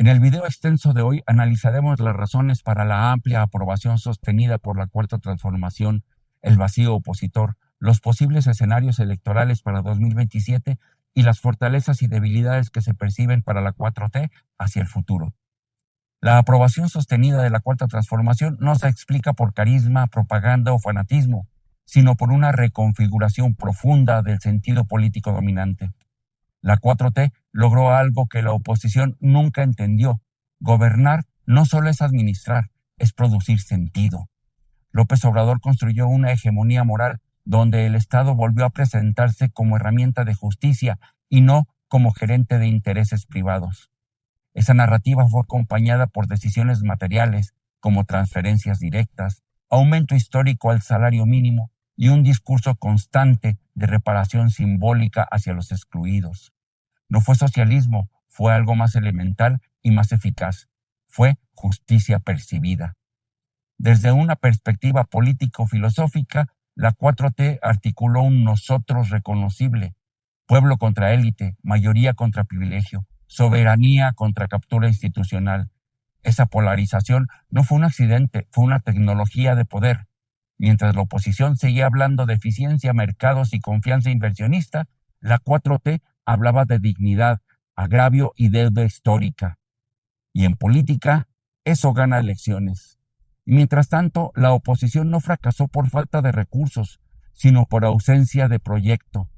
En el video extenso de hoy analizaremos las razones para la amplia aprobación sostenida por la Cuarta Transformación, el vacío opositor, los posibles escenarios electorales para 2027 y las fortalezas y debilidades que se perciben para la 4T hacia el futuro. La aprobación sostenida de la Cuarta Transformación no se explica por carisma, propaganda o fanatismo, sino por una reconfiguración profunda del sentido político dominante. La 4T logró algo que la oposición nunca entendió. Gobernar no solo es administrar, es producir sentido. López Obrador construyó una hegemonía moral donde el Estado volvió a presentarse como herramienta de justicia y no como gerente de intereses privados. Esa narrativa fue acompañada por decisiones materiales como transferencias directas, aumento histórico al salario mínimo y un discurso constante de reparación simbólica hacia los excluidos. No fue socialismo, fue algo más elemental y más eficaz. Fue justicia percibida. Desde una perspectiva político-filosófica, la 4T articuló un nosotros reconocible: pueblo contra élite, mayoría contra privilegio, soberanía contra captura institucional. Esa polarización no fue un accidente, fue una tecnología de poder. Mientras la oposición seguía hablando de eficiencia, mercados y confianza inversionista, la 4T hablaba de dignidad, agravio y deuda histórica. Y en política, eso gana elecciones. Y mientras tanto, la oposición no fracasó por falta de recursos, sino por ausencia de proyecto.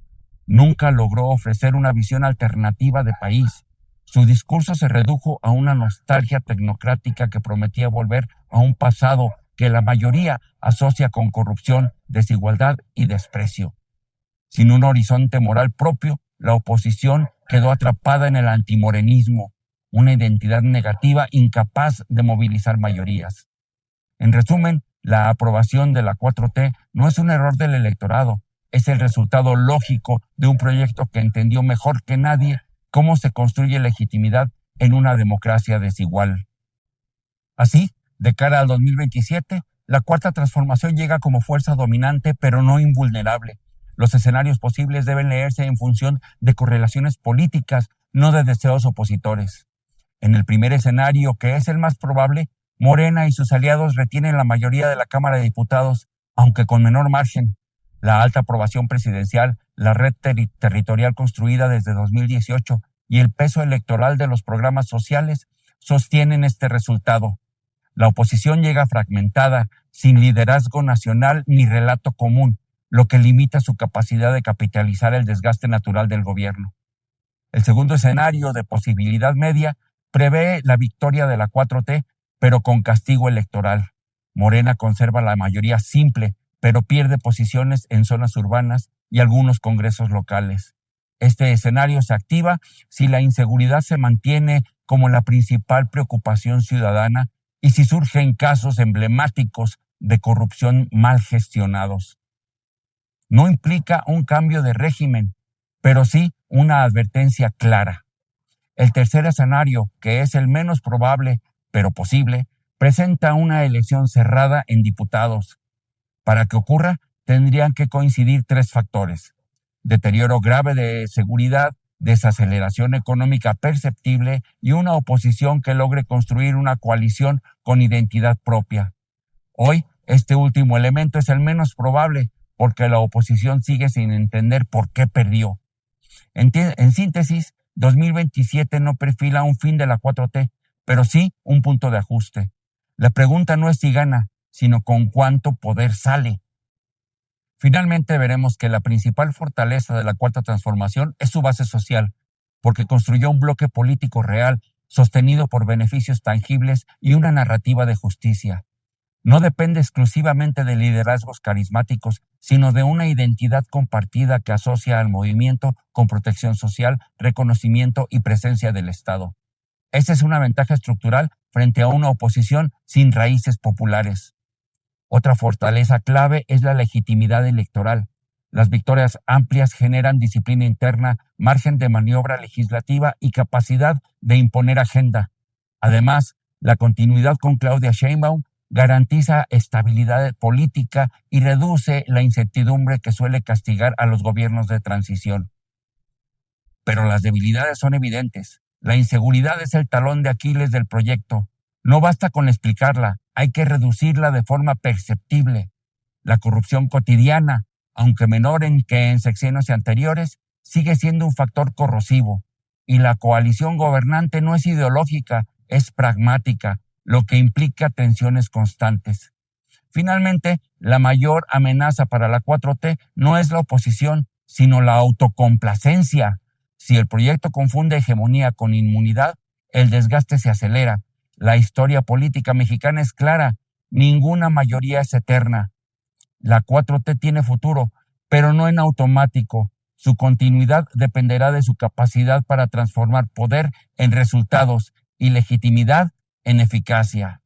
Nunca logró ofrecer una visión alternativa de país. Su discurso se redujo a una nostalgia tecnocrática que prometía volver a un pasado que la mayoría asocia con corrupción, desigualdad y desprecio. Sin un horizonte moral propio, la oposición quedó atrapada en el antimorenismo, una identidad negativa incapaz de movilizar mayorías. En resumen, la aprobación de la 4T no es un error del electorado, es el resultado lógico de un proyecto que entendió mejor que nadie cómo se construye legitimidad en una democracia desigual. Así, de cara al 2027, la Cuarta Transformación llega como fuerza dominante pero no invulnerable. Los escenarios posibles deben leerse en función de correlaciones políticas, no de deseos opositores. En el primer escenario, que es el más probable, Morena y sus aliados retienen la mayoría de la Cámara de Diputados, aunque con menor margen. La alta aprobación presidencial, la red territorial construida desde 2018 y el peso electoral de los programas sociales sostienen este resultado. La oposición llega fragmentada, sin liderazgo nacional ni relato común, lo que limita su capacidad de capitalizar el desgaste natural del gobierno. El segundo escenario, de posibilidad media, prevé la victoria de la 4T, pero con castigo electoral. Morena conserva la mayoría simple, pero pierde posiciones en zonas urbanas y algunos congresos locales. Este escenario se activa si la inseguridad se mantiene como la principal preocupación ciudadana y si surgen casos emblemáticos de corrupción mal gestionados. No implica un cambio de régimen, pero sí una advertencia clara. El tercer escenario, que es el menos probable, pero posible, presenta una elección cerrada en diputados. Para que ocurra, tendrían que coincidir tres factores: deterioro grave de seguridad, desaceleración económica perceptible y una oposición que logre construir una coalición con identidad propia. Hoy, este último elemento es el menos probable, porque la oposición sigue sin entender por qué perdió. En síntesis, 2027 no perfila un fin de la 4T, pero sí un punto de ajuste. La pregunta no es si gana, sino con cuánto poder sale. Finalmente veremos que la principal fortaleza de la Cuarta Transformación es su base social, porque construyó un bloque político real, sostenido por beneficios tangibles y una narrativa de justicia. No depende exclusivamente de liderazgos carismáticos, sino de una identidad compartida que asocia al movimiento con protección social, reconocimiento y presencia del Estado. Esa es una ventaja estructural frente a una oposición sin raíces populares. Otra fortaleza clave es la legitimidad electoral. Las victorias amplias generan disciplina interna, margen de maniobra legislativa y capacidad de imponer agenda. Además, la continuidad con Claudia Sheinbaum garantiza estabilidad política y reduce la incertidumbre que suele castigar a los gobiernos de transición. Pero las debilidades son evidentes. La inseguridad es el talón de Aquiles del proyecto. No basta con explicarla, hay que reducirla de forma perceptible. La corrupción cotidiana, aunque menor que en sexenios anteriores, sigue siendo un factor corrosivo. Y la coalición gobernante no es ideológica, es pragmática, lo que implica tensiones constantes. Finalmente, la mayor amenaza para la 4T no es la oposición, sino la autocomplacencia. Si el proyecto confunde hegemonía con inmunidad, el desgaste se acelera. La historia política mexicana es clara, ninguna mayoría es eterna. La 4T tiene futuro, pero no en automático. Su continuidad dependerá de su capacidad para transformar poder en resultados y legitimidad en eficacia.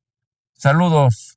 Saludos.